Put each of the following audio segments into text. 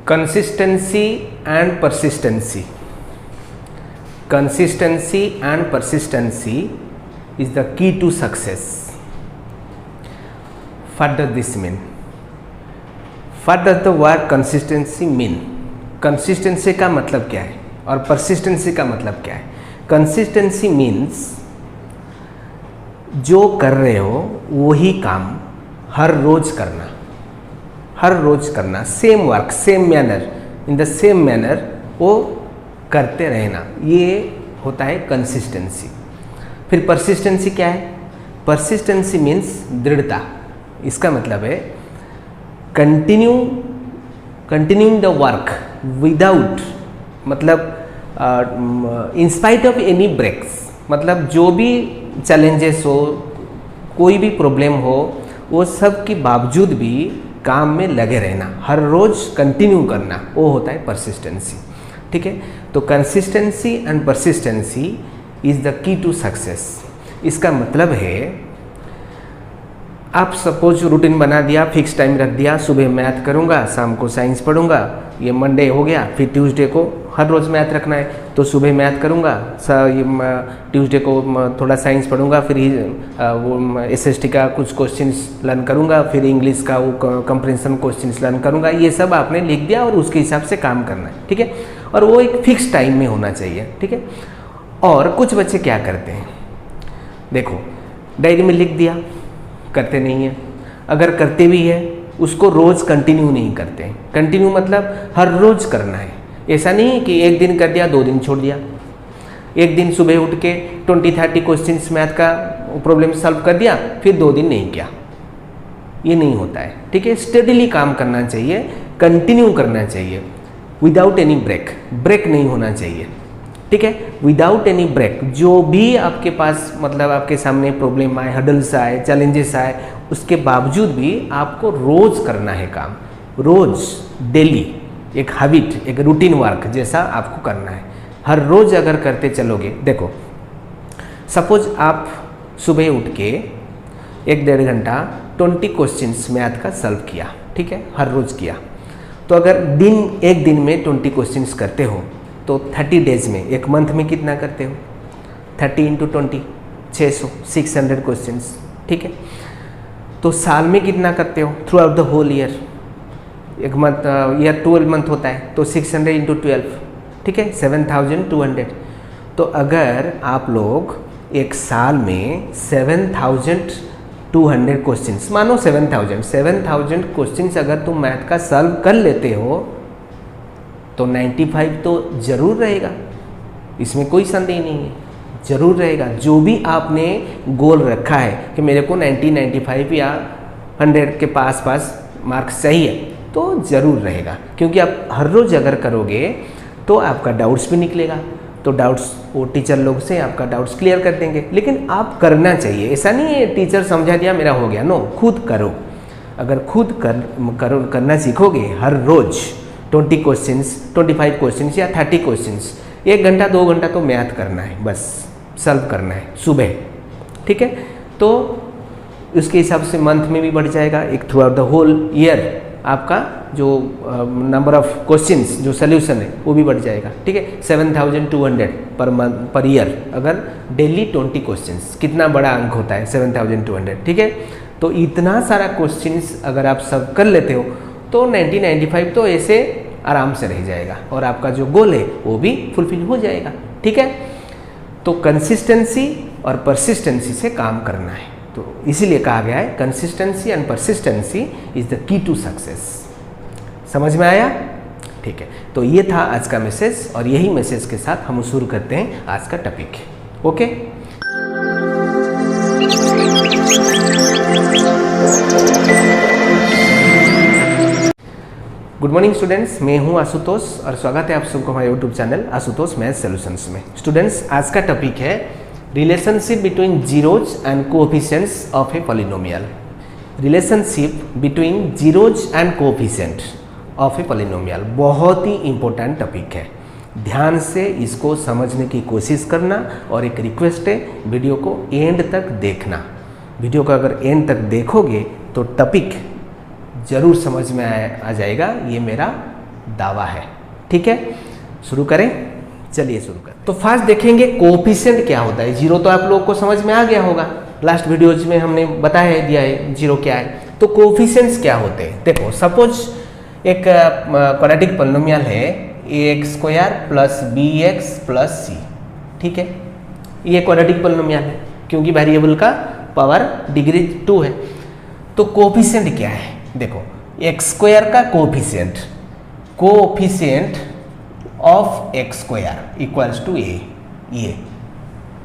Consistency and persistency. Consistency and persistency is the key to success. What does this mean? What does the word consistency mean? Consistency का मतलब क्या है और persistency का मतलब क्या है? Consistency means जो कर रहे हो वही काम हर रोज करना, हर रोज करना, same work same manner, in the same manner वो करते रहना, ये होता है कंसिस्टेंसी. फिर परसिस्टेंसी क्या है? परसिस्टेंसी मीन्स दृढ़ता. इसका मतलब है कंटिन्यूइंग द वर्क विदाउट, मतलब in spite of any breaks, मतलब जो भी चैलेंजेस हो, कोई भी प्रॉब्लम हो, वो सब के बावजूद भी काम में लगे रहना, हर रोज कंटिन्यू करना, वो होता है परसिस्टेंसी. ठीक है, तो consistency and persistency is the key to success. इसका मतलब है आप सपोज रूटीन बना दिया, फिक्स टाइम रख दिया, सुबह मैथ करूँगा, शाम को साइंस पढ़ूंगा, ये मंडे हो गया, फिर ट्यूसडे को हर रोज़ मैथ रखना है तो सुबह मैथ करूँगा, ट्यूसडे को थोड़ा साइंस पढ़ूंगा, फिर वो एसएसटी का कुछ क्वेश्चंस लर्न करूँगा, फिर इंग्लिश का वो कंप्रिहेंशन क्वेश्चंस लर्न करूँगा. ये सब आपने लिख दिया और उसके हिसाब से काम करना है. ठीक है, और वो एक फिक्स टाइम में होना चाहिए. ठीक है, और कुछ बच्चे क्या करते हैं, देखो डायरी में लिख दिया, करते नहीं है. अगर करते भी है उसको रोज़ कंटिन्यू नहीं करते हैं. कंटिन्यू मतलब हर रोज़ करना है. ऐसा नहीं कि एक दिन कर दिया, 2 दिन छोड़ दिया. एक दिन सुबह उठ के 20-30 क्वेश्चंस मैथ का प्रॉब्लम सॉल्व कर दिया, फिर 2 दिन नहीं किया. ये नहीं होता है. ठीक है, स्टेडीली काम करना चाहिए, कंटिन्यू करना चाहिए विदाउट एनी ब्रेक. ब्रेक नहीं होना चाहिए. ठीक है, विदाउट एनी ब्रेक. जो भी आपके पास मतलब आपके सामने प्रॉब्लम आए, हडल्स आए, चैलेंजेस आए, उसके बावजूद भी आपको रोज करना है काम, रोज, डेली, एक हैबिट, एक रूटीन वर्क जैसा आपको करना है. हर रोज अगर करते चलोगे, देखो सपोज आप सुबह उठ के 1-1.5 घंटा 20 क्वेश्चंस मैथ का सॉल्व किया. ठीक है, हर रोज किया. तो अगर एक दिन में 20 क्वेश्चंस करते हो तो 30 डेज में, एक मंथ में कितना करते हो? 30 × 20 600, 600 क्वेश्चंस. ठीक है, तो साल में कितना करते हो throughout the whole year? एक मंथ, ईयर 12 मंथ होता है, तो 600 × 12. ठीक है, 7200. तो अगर आप लोग एक साल में 7200 क्वेश्चंस, मानो 7000 क्वेश्चंस अगर तुम मैथ का सॉल्व कर लेते हो तो 95 तो जरूर रहेगा, इसमें कोई संदेह नहीं है, जरूर रहेगा. जो भी आपने गोल रखा है कि मेरे को 95 या 100 के पास मार्क्स चाहिए, तो ज़रूर रहेगा. क्योंकि आप हर रोज़ अगर करोगे तो आपका डाउट्स भी निकलेगा, तो डाउट्स वो टीचर लोग से आपका डाउट्स क्लियर कर देंगे. लेकिन आप करना चाहिए. ऐसा नहीं है टीचर समझा दिया मेरा हो गया, नो, खुद करो. अगर खुद करना सीखोगे, हर रोज़ 20 क्वेश्चंस, 25 क्वेश्चंस या 30 क्वेश्चंस, 1 घंटा 2 घंटा तो मैथ करना है, बस सॉल्व करना है सुबह. ठीक है, तो उसके हिसाब से मंथ में भी बढ़ जाएगा, एक throughout the whole year आपका जो नंबर ऑफ क्वेश्चंस जो सोल्यूशन है वो भी बढ़ जाएगा. ठीक है, 7200 पर मंथ, पर ईयर. अगर डेली 20 क्वेश्चंस, कितना बड़ा अंक होता है 7200. ठीक है, तो इतना सारा क्वेश्चंस अगर आप सब कर लेते हो तो 95 तो ऐसे आराम से रह जाएगा और आपका जो गोल है वो भी फुलफिल हो जाएगा. ठीक है, तो कंसिस्टेंसी और परसिस्टेंसी से काम करना है. तो इसीलिए कहा गया है consistency and persistency is the key to success. समझ में आया? ठीक है, तो ये था आज का मैसेज और यही मैसेज के साथ हम शुरू करते हैं आज का topic. Okay, good morning students, मैं हूं आशुतोष और स्वागत है आप सबको हमारे YouTube channel Ashutosh math solutions में. स्टूडेंट्स, आज का टॉपिक है relationship between zeros and coefficients of a polynomial. Relationship between zeros and coefficient of a polynomial बहुत ही इंपॉर्टेंट टॉपिक है. ध्यान से इसको समझने की कोशिश करना और एक रिक्वेस्ट है, वीडियो को एंड तक देखना. वीडियो को अगर एंड तक देखोगे तो टॉपिक जरूर समझ में आ जाएगा, ये मेरा दावा है। ठीक है, शुरू करें, चलिए शुरू करें। तो फर्स्ट देखेंगे कोएफिशिएंट क्या होता है। जीरो तो आप लोगों को समझ में आ गया होगा, लास्ट वीडियोज में हमने बताया दिया है जीरो क्या है। तो कोएफिशिएंट्स क्या होते हैं, देखो सपोज एक क्वाड्रेटिक पॉलिनोमियल है ax² plus bx plus c। ठीक है, ये क्वाड्रेटिक पॉलिनोमियल है क्योंकि वेरिएबल का पावर डिग्री 2 है। तो कोएफिशिएंट क्या है, देखो x² का coefficient of x² equals to a, ये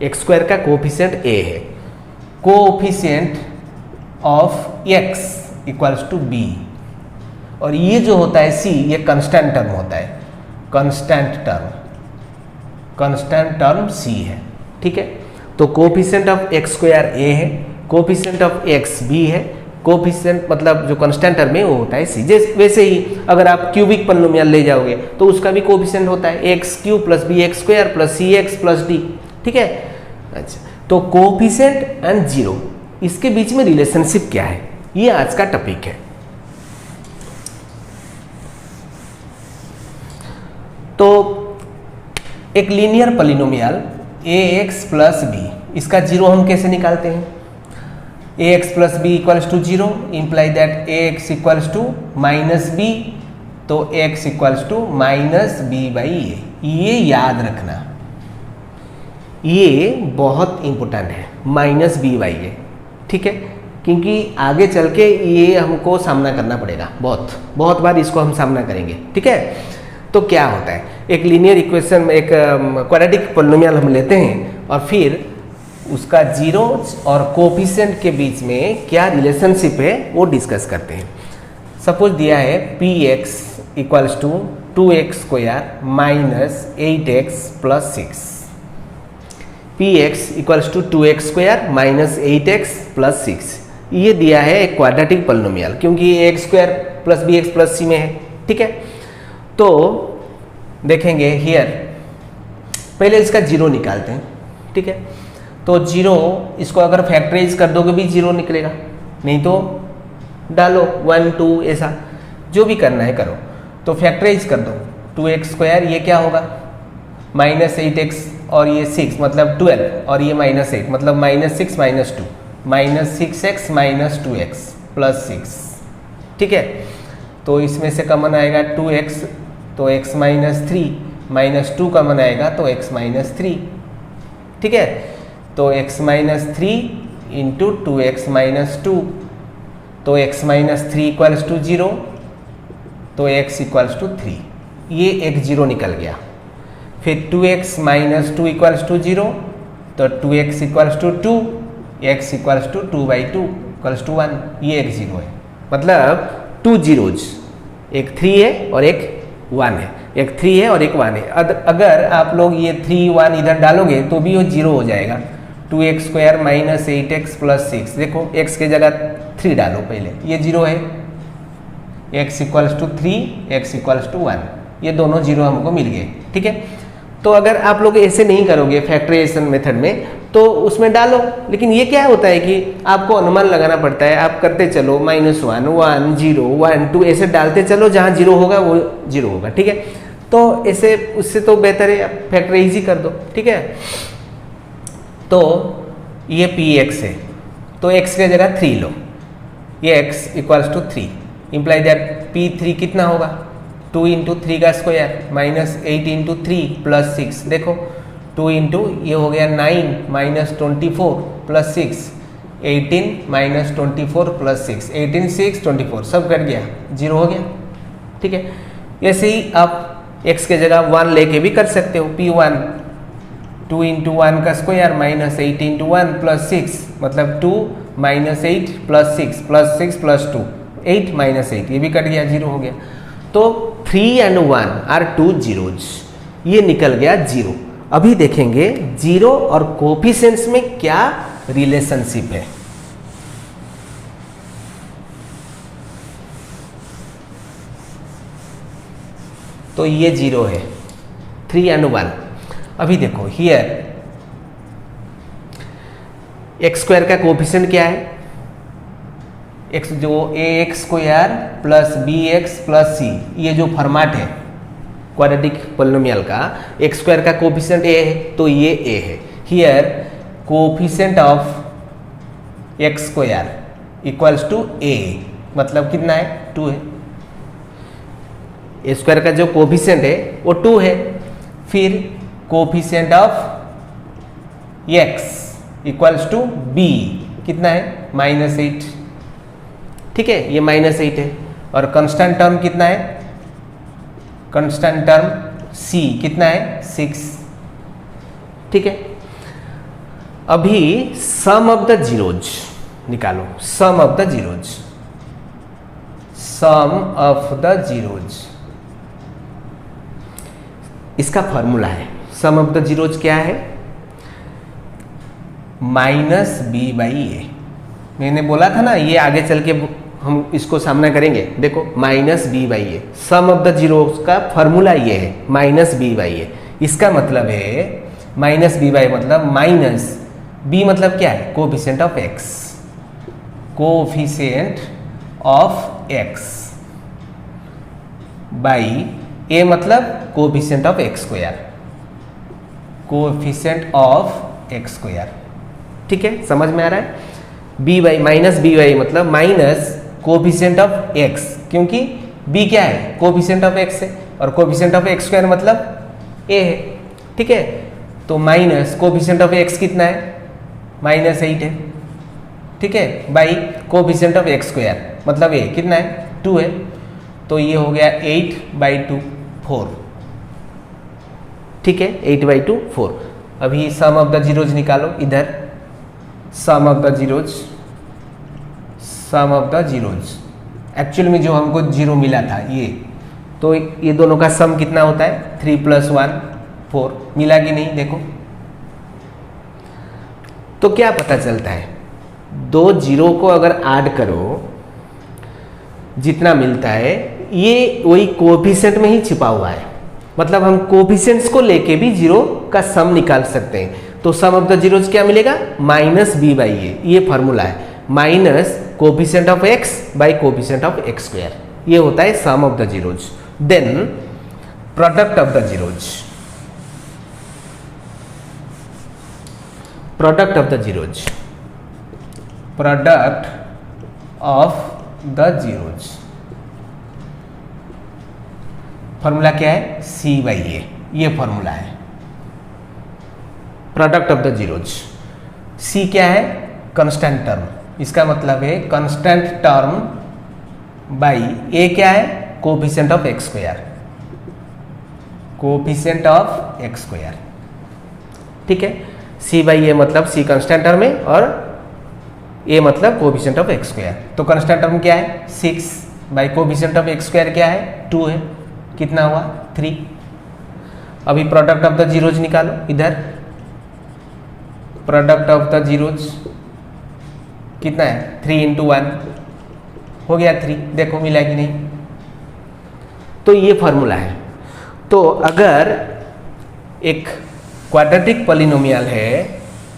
x² का कोएफिशिएंट a है। Coefficient of x equals to b, और ये जो होता है c, ये कांस्टेंट टर्म होता है, कांस्टेंट टर्म c है। ठीक है, तो कोएफिशिएंट ऑफ x² a है, कोएफिशिएंट ऑफ x b है, कोएफिशिएंट मतलब जो कांस्टेंट टर्म है वो होता है c। जैसे वैसे ही अगर आप क्यूबिक पॉलिनोमियल ले जाओगे तो उसका भी कोएफिशिएंट होता है x³ plus bx² plus cx plus d। ठीक है, अच्छा, तो कोएफिशिएंट एंड जीरो, इसके बीच में रिलेशनशिप क्या है, ये आज का टॉपिक है। तो एक linear polynomial ax plus b, इसका जीरो हम कैसे निकालते हैं, ax plus B equals to zero, imply that ax equals to minus B, तो x equals to minus B by A. ये याद रखना, ये बहुत इंपॉर्टेंट है, माइनस बी बाई ए। ठीक है, क्योंकि आगे चल के ये हमको सामना करना पड़ेगा, बहुत बार इसको हम सामना करेंगे। ठीक है, तो क्या होता है, एक लीनियर इक्वेशन में एक क्वाड्रेटिक पॉलिनोमियल हम लेते हैं और फिर उसका जीरो और कोएफिशिएंट के बीच में क्या रिलेशनशिप है वो डिस्कस करते हैं। सपोज दिया है px equals to 2x² minus 8x plus 6, px equals to 2x² minus 8x plus 6, ये दिया है एक क्वाड्रेटिक पॉलिनोमियल क्योंकि ax² plus bx plus c में है। ठीक है, तो देखेंगे हियर, पहले इसका जीरो निकालते हैं। ठीक है, तो जीरो, इसको अगर फैक्टराइज कर दोगे भी जीरो निकलेगा, नहीं तो डालो 1 2 ऐसा जो भी करना है करो। तो फैक्टराइज कर दो, 2x² ये क्या होगा माइनस 8x और ये 6 मतलब 12 और ये माइनस 8 मतलब minus 6 minus 2 minus 6x minus 2x plus 6। ठीक है, तो इसमें से कॉमन आएगा 2x, तो x माइनस 3 माइनस 2 कॉमन आएगा तो x माइनस 3। ठीक है, तो x minus 3 into 2x minus 2, तो x माइनस 3 इक्वल्स टू 0, तो x इक्वल्स टू 3, ये एक जीरो निकल गया। फिर 2x माइनस 2 इक्वल्स टू 0, तो 2x equals to 2, x equals to 2/2 equals to 1, ये एक जीरो है। मतलब 2 जीरोज, एक 3 है और एक 1 है, एक 3 है और एक 1 है। अगर आप लोग ये 3 1 इधर डालोगे तो भी वो जीरो हो जाएगा। 2x² माइनस 8x प्लस 6, देखो x के जगह 3 डालो पहले, ये जीरो है, x equals to 3, x equals to 1, ये दोनों जीरो हमको मिल गए। ठीक है, तो अगर आप लोग ऐसे नहीं करोगे फैक्टराइजेशन मेथड में तो उसमें डालो, लेकिन ये क्या होता है कि आपको अनुमान लगाना पड़ता है, आप करते चलो -1 1 0 1 2 ऐसे डालते चलो, जहाँ जीरो होगा वो जीरो होगा। ठीक है, तो ऐसे उससे तो बेहतर है फैक्टराइज ही कर दो। ठीक है, तो ये px है, तो x के जगह 3 लो, ये x equals to 3, imply that p3 कितना होगा 2 इंटू 3 का स्क्वायर माइनस 8 इंटू 3 प्लस 6, देखो 2 इंटू ये हो गया 9 माइनस 24 प्लस 6, 18 माइनस 24 प्लस 6, 18 6 24 सब कट गया, जीरो हो गया। ठीक है, ऐसे ही आप x के जगह 1 लेके भी कर सकते हो, p1 2 इंटू 1 का स्क्वायर माइनस 8 इंटू 1 प्लस 6, मतलब 2 minus 8 plus 6 plus 6 plus 2 8 minus 8, ये भी कट गया, जीरो हो गया। तो 3 एंड 1 आर 2 जीरोज, ये निकल गया जीरो। अभी देखेंगे जीरो और कोएफिशिएंट्स में क्या रिलेशनशिप है। तो ये जीरो है, 3 एंड 1। अभी देखो हियर x² का कोएफिशिएंट क्या है, एक्स जो A X square plus B x plus C, ये जो फॉर्मेट है क्वाड्रेटिक पॉलिनोमियल का, एक्स स्क्वायर का कोफिशिएंट ए है तो ये ए है। Here coefficient of x square equals to A, मतलब कितना है 2 है। ए स्क्वायर का जो कोफिशिएंट है वो 2 है। फिर coefficient of X equals to B कितना है -8, ठीक है, ये -8 है। और कांस्टेंट टर्म कितना है, कांस्टेंट टर्म सी कितना है 6, ठीक है। अभी सम ऑफ द जीरोज निकालो, sum of the zeros, sum of the zeros, इसका फॉर्मूला है सम ऑफ द जीरोज क्या है, -b/a। मैंने बोला था ना ये आगे चल के हम इसको सामना करेंगे। देखो -b/a, sum of the zeros का फॉर्मूला ये है -b/a। इसका मतलब है -b/a मतलब माइनस b मतलब क्या है, coefficient of x, coefficient of x by a मतलब coefficient of x square, coefficient of x square, ठीक है, समझ में आ रहा है। b/- मतलब माइनस कोफिशिएंट ऑफ x, क्योंकि b क्या है, कोफिशिएंट ऑफ x है, और कोफिशिएंट ऑफ x स्क्वायर मतलब a है, ठीक है। तो माइनस कोफिशिएंट ऑफ x कितना है, -8 है, ठीक है, by coefficient of x square मतलब a कितना है 2 है। तो ये हो गया 8/2 4, ठीक है, 8/2 4। अभी सम ऑफ द जीरोज निकालो, इधर sum of the zeros, sum of the zeros, actual में जो हमको जीरो मिला था ये, तो ये दोनों का सम कितना होता है 3 + 1 4, मिला कि नहीं देखो। तो क्या पता चलता है, दो जीरो को अगर ऐड करो जितना मिलता है ये वही कोफिशिएंट में ही छिपा हुआ है, मतलब हम कोफिशिएंट्स को लेके भी जीरो का सम निकाल सकते हैं। तो सम ऑफ द जीरोज क्या मिलेगा, -b/a, ये फॉर्मूला है, minus coefficient of x by coefficient of x square, ये होता है sum of the zeros. Then product of the zeros, product of the zeros, product of the zeros, formula क्या है c/a, ये फॉर्मूला है product of the zeros. c क्या है, constant term, इसका मतलब है कांस्टेंट टर्म बाई a क्या है, coefficient of x square, coefficient of x square, ठीक है। c/a मतलब c कांस्टेंट टर्म है और a मतलब कोफिशिएंट ऑफ x स्क्वायर। तो कांस्टेंट टर्म क्या है 6 by coefficient of x square क्या है 2 है, कितना हुआ 3। अभी प्रोडक्ट ऑफ द जीरोज निकालो, इधर प्रोडक्ट ऑफ द जीरोज कितना है 3 × 1 हो गया 3, देखो मिला कि नहीं। तो ये फॉर्मूला है। तो अगर एक क्वाड्रेटिक पॉलिनोमियल है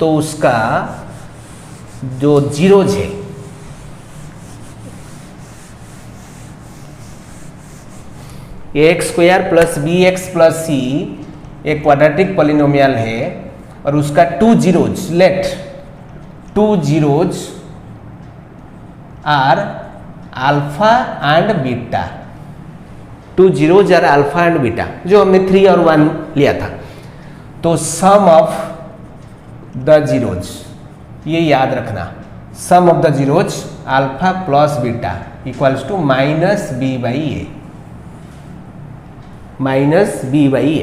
तो उसका जो जीरोज है x square plus B x plus c एक क्वाड्रेटिक पॉलिनोमियल है और उसका 2 zeros, let 2 zeros are alpha and beta, 2 zeros are alpha and beta, जो हमने 3 और 1 लिया था। तो सम ऑफ द जीरोज, ये याद रखना, sum of the zeros alpha plus beta equals to -b/a, -b/a,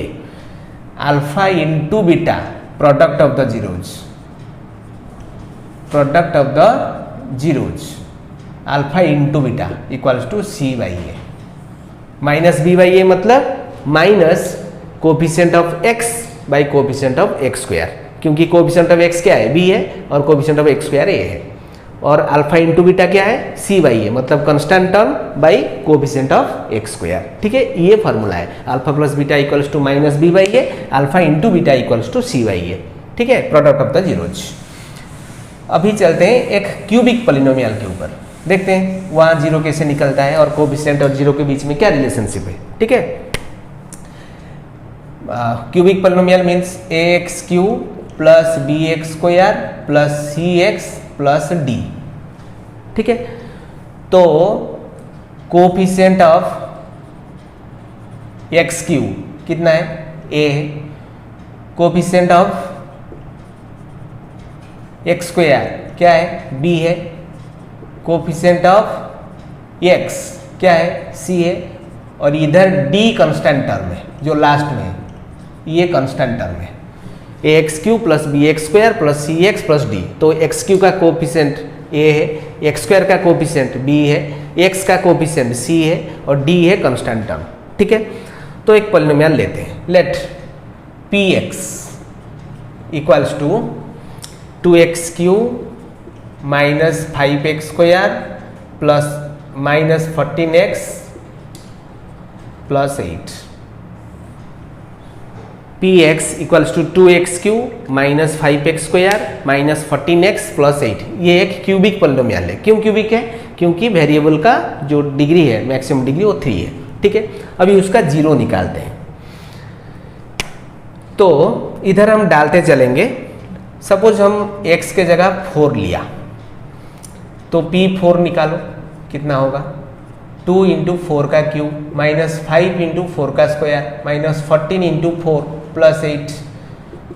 alpha into beta product of the zeros, product of the zeros alpha into beta equals to c/a। -b/a मतलब minus coefficient of x by coefficient of x square, क्योंकि coefficient of x क्या है b है और coefficient of x square a है, और alpha into beta क्या है c/a, मतलब constant term by coefficient of x square, ठीक है। ये फार्मूला है, alpha plus beta equals to -b/a, alpha into beta equals to c/a, ठीक है, प्रोडक्ट ऑफ द जीरोज। अभी चलते हैं एक क्यूबिक पॉलिनोमियल के ऊपर। देखते हैं वहाँ जीरो कैसे निकलता है और कोफिशिएंट और जीरो के बीच में क्या रिलेशनशिप है। ठीक है, cubic polynomial means a x cube plus B x square plus c x plus d. ठीक है, तो कोफिशिएंट ऑफ एक्स क्यू कितना है, ए है। कोफिशिएंट ऑफ एक्स स्क्वायर क्या है, बी है। कोफिशिएंट ऑफ एक्स क्या है, सी है। और इधर डी कांस्टेंट टर्म है जो लास्ट में है, ये कांस्टेंट टर्म है। A x cube plus B x square plus c x plus d. तो एक्स क्यू का कोफिशिएंट ए है, एक्स स्क्वायर का कोफिशिएंट बी है, एक्स का कोफिशिएंट सी है और डी है कांस्टेंट टर्म। ठीक है, तो एक पॉलिनोमियल लेते हैं। Let P X equals to 2x cube minus 5x square plus minus 14x plus 8। P X equals to 2x cube minus 5x square minus 14x plus 8। ये एक क्यूबिक पॉलिनोमियल है। क्यों क्यूबिक है, क्योंकि वेरिएबल का जो डिग्री है, maximum degree, वो 3 है। ठीक है, अभी उसका जीरो निकालते हैं। तो इधर हम डालते चलेंगे। सपोज हम x के जगह 4 लिया तो P4 निकालो, कितना होगा, 2 इंटू 4 का क्यूब माइनस 5 इंटू 4 का स्क्वायर माइनस 14 इंटू 4 प्लस 8।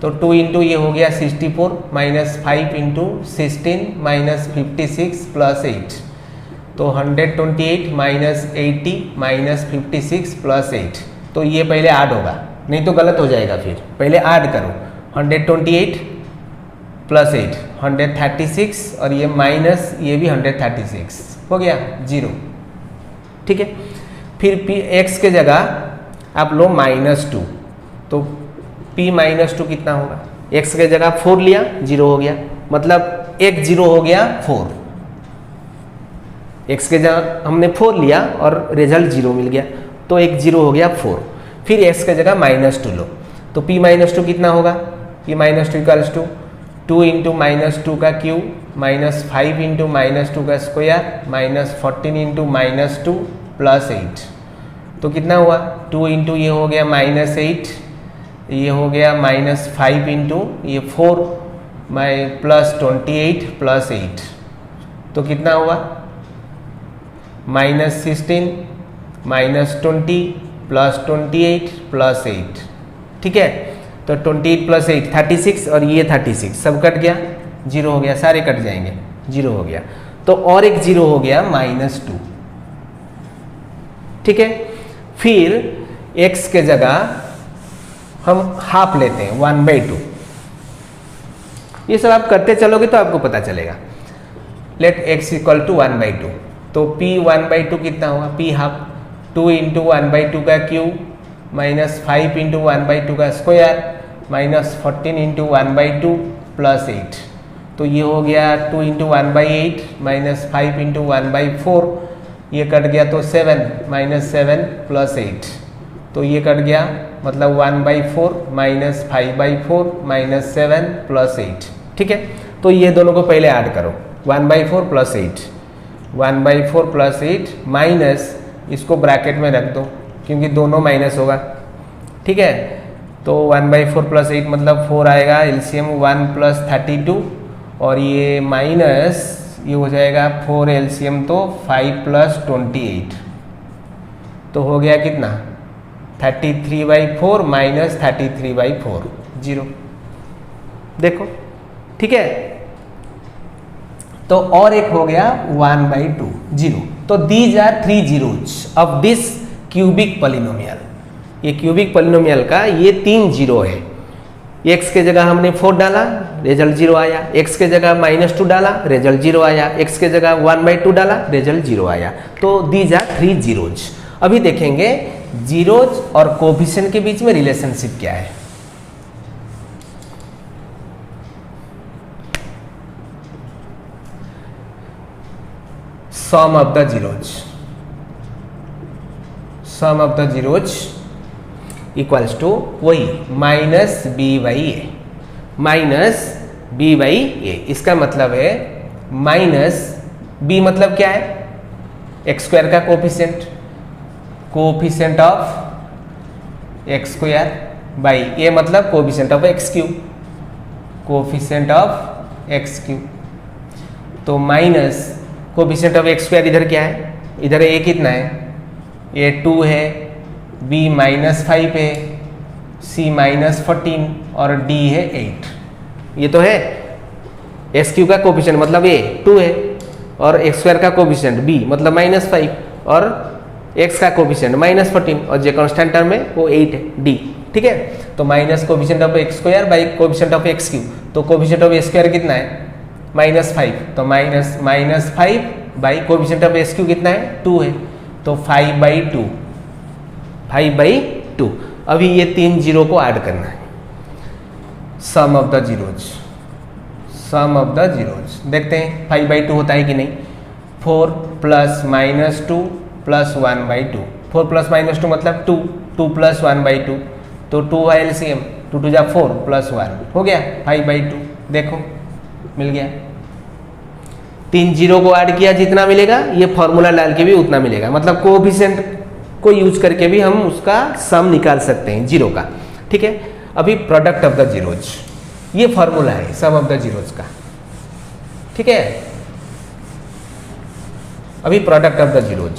तो 2 इंटू ये हो गया 64 माइनस 5 इंटू 16 माइनस 56 प्लस 8। तो 128 माइनस 80 माइनस 56 प्लस 8। तो ये पहले ऐड होगा, नहीं तो गलत हो जाएगा। फिर पहले ऐड करो, 128 प्लस 8 136 और ये माइनस ये भी 136 हो गया 0। ठीक है, फिर पी एक्स के जगह आप लो -2। तो p -2 कितना होगा, x के जगह 4 लिया, 0 हो गया, मतलब एक 0 हो गया 4। x के जगह हमने 4 लिया और रिजल्ट 0 मिल गया, तो एक 0 हो गया 4। फिर x के जगह -2 लो, तो p -2 कितना होगा, p -2 इक्वल्स टू 2 इंटू -2 का क्यूब माइनस 5 इंटू -2 का स्क्वायर माइनस 14 इंटू -2 प्लस 8। तो कितना हुआ, 2 इंटू ये हो गया -8, ये हो गया -5 इंटू ये 4 प्लस 28 प्लस 8। तो कितना हुआ -16 -20 प्लस 28 प्लस 8। ठीक है, तो 28 प्लस 8 36 और ये 36 सब कट गया, 0 हो गया, सारे कट जाएंगे, 0 हो गया। तो और एक 0 हो गया -2। ठीक है, फिर x के जगह हम हाफ लेते हैं 1/2। ये सब आप करते चलोगे तो आपको पता चलेगा। Let x equal to 1/2। तो p 1/2 कितना होगा, p हाफ 2 इंटू 1/2 का क्यूब माइनस 5 इंटू 1/2 का स्क्वायर माइनस 14 इंटू 1/2 प्लस 8। तो ये हो गया 2 इंटू 1/8 माइनस 5 इंटू 1/4, ये कट गया तो 7 -7 प्लस 8। तो ये कट गया, मतलब 1/4 माइनस 5/4 माइनस 7 प्लस 8। ठीक है, तो ये दोनों को पहले ऐड करो, 1/4 प्लस 8, 1/4 प्लस 8 माइनस, इसको ब्रैकेट में रख दो क्योंकि दोनों माइनस होगा। ठीक है, तो 1/4 प्लस 8 मतलब 4 आएगा, एलसीएम 1 प्लस 32 और ये माइनस ये हो जाएगा 4 एलसीएम तो 5 प्लस 28। तो हो गया कितना, 33/4 माइनस 33/4 0। देखो, ठीक है, तो और एक हो गया 1/2 0। तो these are 3 zeros of this cubic polynomial. ये क्यूबिक पॉलिनोमियल का ये 3 जीरो है। x के जगह हमने 4 डाला, रिजल्ट 0 आया। x के जगह -2 डाला, रिजल्ट 0 आया। x के जगह 1/2 डाला, रिजल्ट 0 आया। तो दीज आर 3 zeros। अभी देखेंगे जीरोज और कोफिशिएंट के बीच में रिलेशनशिप क्या है। Sum of the zeros, sum of the zeros equals to वही -b/a, -b/a। इसका मतलब है बी मतलब क्या है, एक्स स्क्वायर का coefficient, coefficient of x square by a मतलब coefficient of x cube, coefficient of x cube. तो minus coefficient of x square इधर क्या है, इधर ए कितना है, ए 2 है, बी -5 है, सी -14 और डी है 8। ये तो है एक्स क्यू का कोफिशिएंट मतलब ए 2 है, और एक्स स्क्वायर का कोफिशिएंट बी मतलब -5 और एक्स का कोफिशिएंट -14 और जो कांस्टेंट टर्म है वो 8 है डी। ठीक है, तो minus coefficient of x square by coefficient of x Q, तो कोफिशिएंट ऑफ एक्स स्क्वायर कितना है -5, तो -5 by coefficient of x Q कितना है 2 है, तो 5/2, 5/2। अभी ये 3 जीरो को ऐड करना है, sum of the zeros, sum of the zeros. देखते हैं 5/2 होता है कि नहीं। 4 + -2 + 1/2, 4 + -2 मतलब 2, 2 + 1/2, तो 2 है एलसीएम, 2 2 जा 4 + 1 हो गया 5/2। देखो मिल गया, 3 जीरो को ऐड किया जितना मिलेगा, ये फॉर्मूला डाल के भी उतना मिलेगा, मतलब कोएफिशिएंट को यूज करके भी हम उसका सम निकाल सकते हैं जीरो का। ठीक है, अभी प्रोडक्ट ऑफ द जीरोज, ये फॉर्मूला है सम ऑफ द जीरोज का। ठीक है, अभी product of the zeros,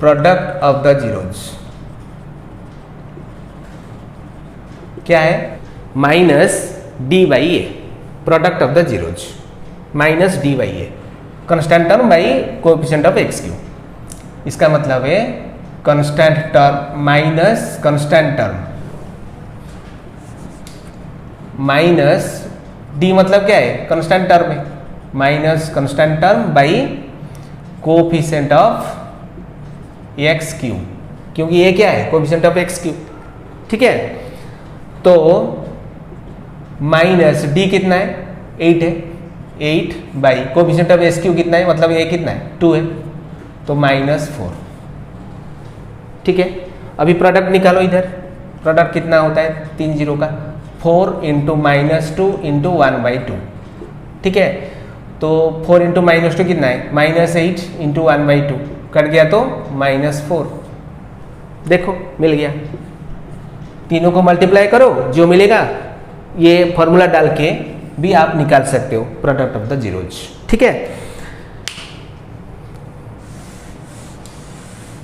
product of the zeros क्या है, -d/a, product of the zeros -d/a, constant term by coefficient of x Q. इसका मतलब है constant term minus constant term, minus D मतलब क्या है कांस्टेंट टर्म है, minus constant term by coefficient of x Q, क्योंकि ये क्या है कोएफिशिएंट ऑफ एक्स क्यू। ठीक है, तो माइनस डी कितना है 8 है, 8 by coefficient of S Q कितना है, मतलब ये कितना है 2 है, तो -4। ठीक है, अभी प्रोडक्ट निकालो, इधर प्रोडक्ट कितना होता है 3 जीरो का, 4 × -2 × 1/2। ठीक है, तो 4 × -2 कितना है -8 × 1/2, कट गया तो -4। देखो मिल गया, तीनों को मल्टीप्लाई करो, जो मिलेगा ये फॉर्मूला डाल के भी आप निकाल सकते हो प्रोडक्ट ऑफ द जीरोज। ठीक है,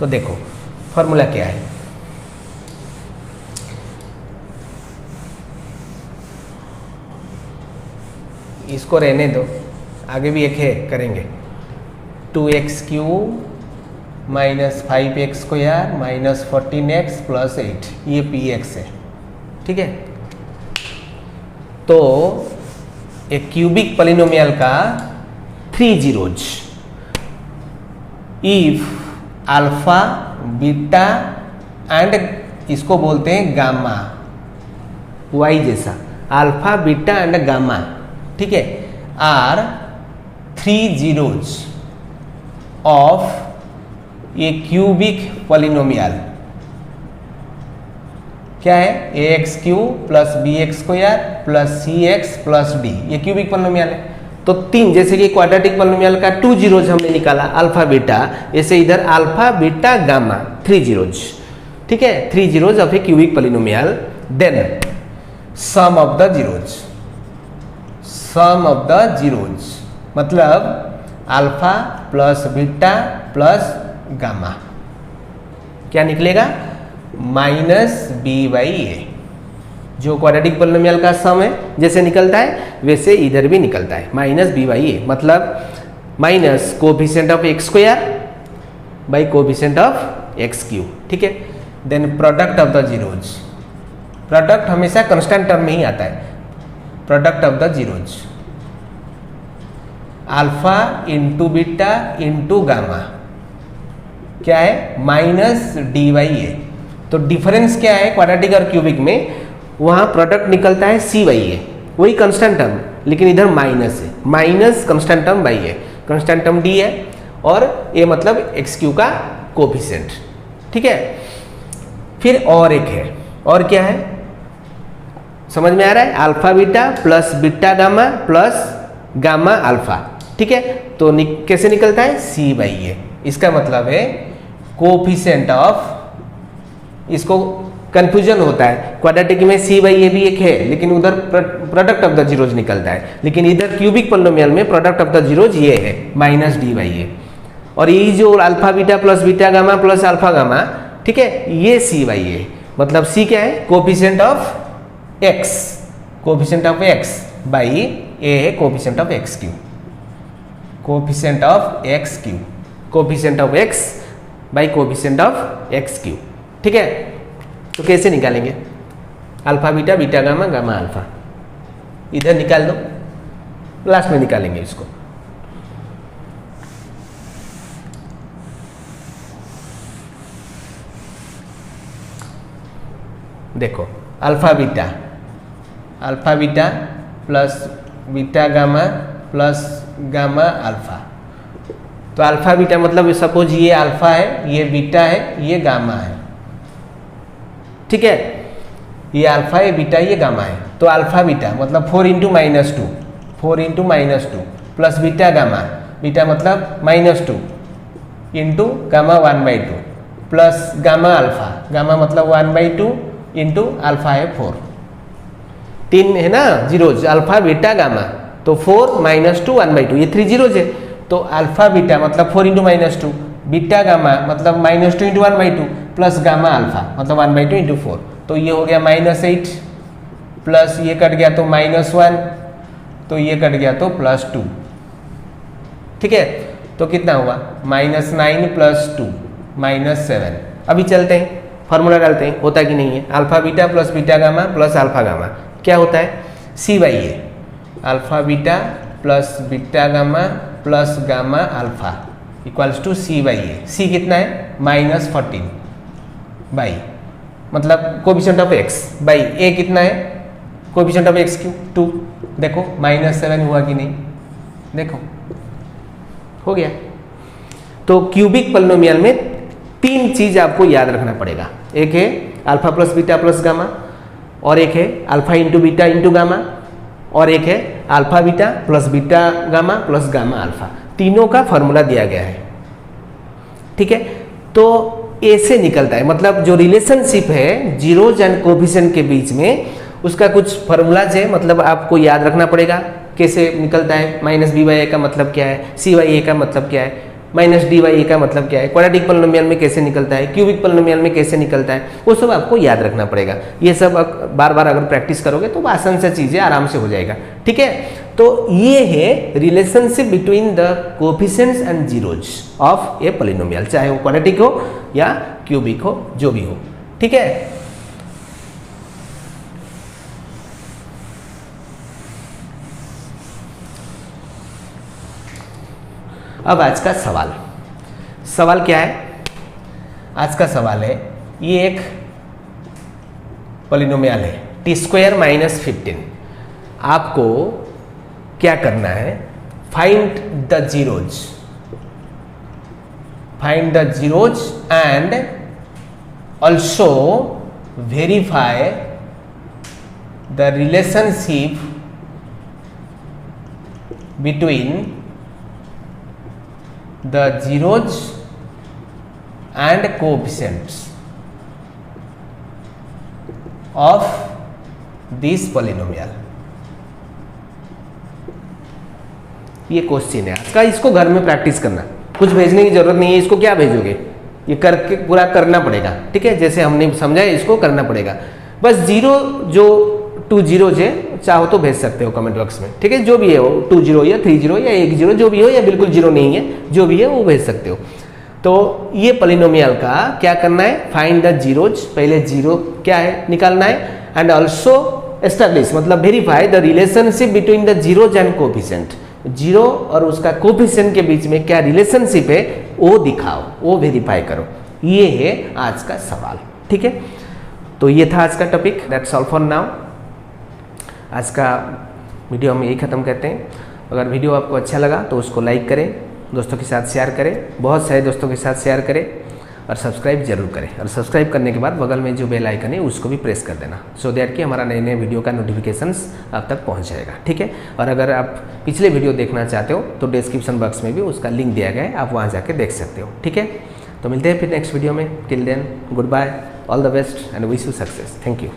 तो देखो फॉर्मूला क्या है, इसको रहने दो, आगे भी एक है करेंगे, 2x³ - 5x² - 14x + 8, ये px है। ठीक है, तो एक क्यूबिक पॉलिनोमियल का 3 zeros, if alpha beta and इसको बोलते हैं गामा, वाई जैसा, अल्फा बीटा एंड गामा। ठीक है, are 3 zeros of a cubic polynomial, क्या है ax³ + bx² + cx + d, ये क्यूबिक पॉलिनोमियल है। तो 3, जैसे कि क्वाड्रेटिक पॉलिनोमियल का 2 जीरोज हमने निकाला अल्फा बीटा, ऐसे इधर अल्फा बीटा गामा 3 जीरोज। ठीक है, 3 zeros of a cubic polynomial, then sum of the zeros, sum of the zeros मतलब alpha plus beta plus gamma, क्या निकलेगा -b/a, जो क्वाड्रेटिक पॉलिनोमियल का सम है जैसे निकलता है वैसे इधर भी निकलता है -b/a, मतलब minus coefficient of x² by coefficient of x³। ठीक है, then product of the zeros, product हमेशा कांस्टेंट टर्म में ही आता है, product of the zeros alpha × beta × gamma, क्या है -d/a। तो डिफरेंस क्या है क्वाड्रेटिक और क्यूबिक में, वहाँ प्रोडक्ट निकलता है c/a, वही कांस्टेंट टर्म, लेकिन इधर माइनस है, minus constant term by a, constant term d है और a मतलब x³ का कोएफिशिएंट। ठीक है, फिर और एक है, और क्या है समझ में आ रहा है, alpha beta plus beta gamma plus gamma alpha, ठीक है, तो कैसे निकलता है C बाई ए। इसका मतलब है कोफिशिएंट ऑफ, इसको कंफ्यूजन होता है, क्वाड्रेटिक में C बाई ए भी एक है लेकिन उधर प्रोडक्ट ऑफ द जीरोज निकलता है, लेकिन इधर क्यूबिक पोलिनोमियल में प्रोडक्ट ऑफ द जीरोज ये है माइनस डी बाई ए। और ये जो alpha beta plus beta gamma plus alpha gamma, ठीक है, ये C बाई ए, मतलब C क्या है, coefficient of x, coefficient of x by a है coefficient of x cube, coefficient of x cube, coefficient of x by coefficient of x cube. ठीक है, तो कैसे निकालेंगे, alpha beta beta gamma gamma alpha, इधर निकाल दो, लास्ट में निकालेंगे इसको। देखो alpha beta plus beta gamma plus gamma alpha, तो अल्फा बीटा मतलब सपोज ये अल्फा है, ये बीटा है, ये गामा है, ठीक है, ये अल्फा है, बीटा ये गामा है, तो अल्फा बीटा मतलब 4 into minus two, 4 into minus two plus beta gamma, beta मतलब minus two into gamma 1/2 plus gamma alpha, gamma मतलब 1/2 इंटू अल्फा है 4, 3 है ना जीरोज, अल्फा बीटा गामा, तो 4 माइनस टू 1/2, ये 3 जीरोज है, तो अल्फा बीटा मतलब 4 into minus to, beta gamma मतलब -2 इंटू 1/2 प्लस गामा अल्फा मतलब 1/2 इंटू 4, तो ये हो गया -8 प्लस ये कट गया तो -1, तो ये कट गया तो +2। ठीक है, तो कितना हुआ -9 प्लस 2 -7। अभी चलते हैं फार्मूला डालते हैं, होता कि नहीं है, alpha beta plus beta gamma plus alpha gamma क्या होता है C by a, alpha beta plus beta gamma plus gamma alpha equals to C by a. C कितना है -14 बाई मतलब coefficient of x by a कितना है coefficient of x Q 2, देखो -7 हुआ कि नहीं, देखो हो गया। तो क्यूबिक पोलिनोमियल में 3 चीज आपको याद रखना पड़ेगा, एक है alpha plus beta plus gamma, और एक है alpha into beta into gamma, और एक है alpha beta plus beta gamma plus gamma alpha, तीनों का फॉर्मूला दिया गया है। ठीक है, तो ऐसे निकलता है, मतलब जो रिलेशनशिप है जीरोज एंड कोफिशिएंट के बीच में उसका कुछ फॉर्मूलाज है, मतलब आपको याद रखना पड़ेगा कैसे निकलता है। -b/a का मतलब क्या है, c/a का मतलब क्या है, -d/a का मतलब क्या है, क्वाड्रेटिक पोलिनोमियल में कैसे निकलता है, क्यूबिक पोलिनोमियल में कैसे निकलता है, वो सब आपको याद रखना पड़ेगा। ये सब बार बार अगर प्रैक्टिस करोगे तो आसान से चीज़ें आराम से हो जाएगा। ठीक है, तो ये है relationship between the coefficients and zeros of A polynomial, चाहे वो क्वाड्रेटिक हो या क्यूबिक हो, जो भी हो। ठीक है, अब आज का सवाल क्या है, आज का सवाल है, ये एक पोलिनोमियल है t² - 15, आपको क्या करना है, find the zeros and also verify the relationship between the zeros and coefficients of this polynomial। ये क्वेश्चन है आज का, इसको घर में प्रैक्टिस करना, कुछ भेजने की जरूरत नहीं है, इसको क्या भेजोगे, ये करके पूरा करना पड़ेगा। ठीक है, जैसे हमने समझा है इसको करना पड़ेगा। बस जीरो जो 2 जीरोज है चाहो तो भेज सकते हो कमेंट बॉक्स में। ठीक है, जो भी है वो 2 0 या 3 0 या 1 0 जो भी हो, या बिल्कुल जीरो नहीं है, जो भी है वो भेज सकते हो। तो ये पोलिनोमियल का क्या करना है, फाइंड द जीरोज, पहले जीरो क्या है निकालना है, एंड ऑल्सो एस्टैब्लिश मतलब verify the relationship between the zeros and coefficient, zero और उसका कोफिशिएंट के बीच में क्या रिलेशनशिप है वो दिखाओ, वो वेरीफाई करो। ये है आज का सवाल। ठीक है, तो ये था आज का topic, that's all for now. आज का वीडियो हम यही ख़त्म करते हैं। अगर वीडियो आपको अच्छा लगा तो उसको लाइक करें, दोस्तों के साथ शेयर करें, बहुत सारे दोस्तों के साथ शेयर करें, और सब्सक्राइब जरूर करें, और सब्सक्राइब करने के बाद बगल में जो बेल आइकन है उसको भी प्रेस कर देना, सो दैट कि हमारा नए नए वीडियो का नोटिफिकेशंस आप तक पहुंच जाएगा। ठीक है, और अगर आप पिछले वीडियो देखना चाहते हो तो डिस्क्रिप्शन बॉक्स में भी उसका लिंक दिया गया है, आप वहाँ जाके देख सकते हो। ठीक है, तो मिलते हैं फिर नेक्स्ट वीडियो में। Till then goodbye, all the best and wish you success. Thank you.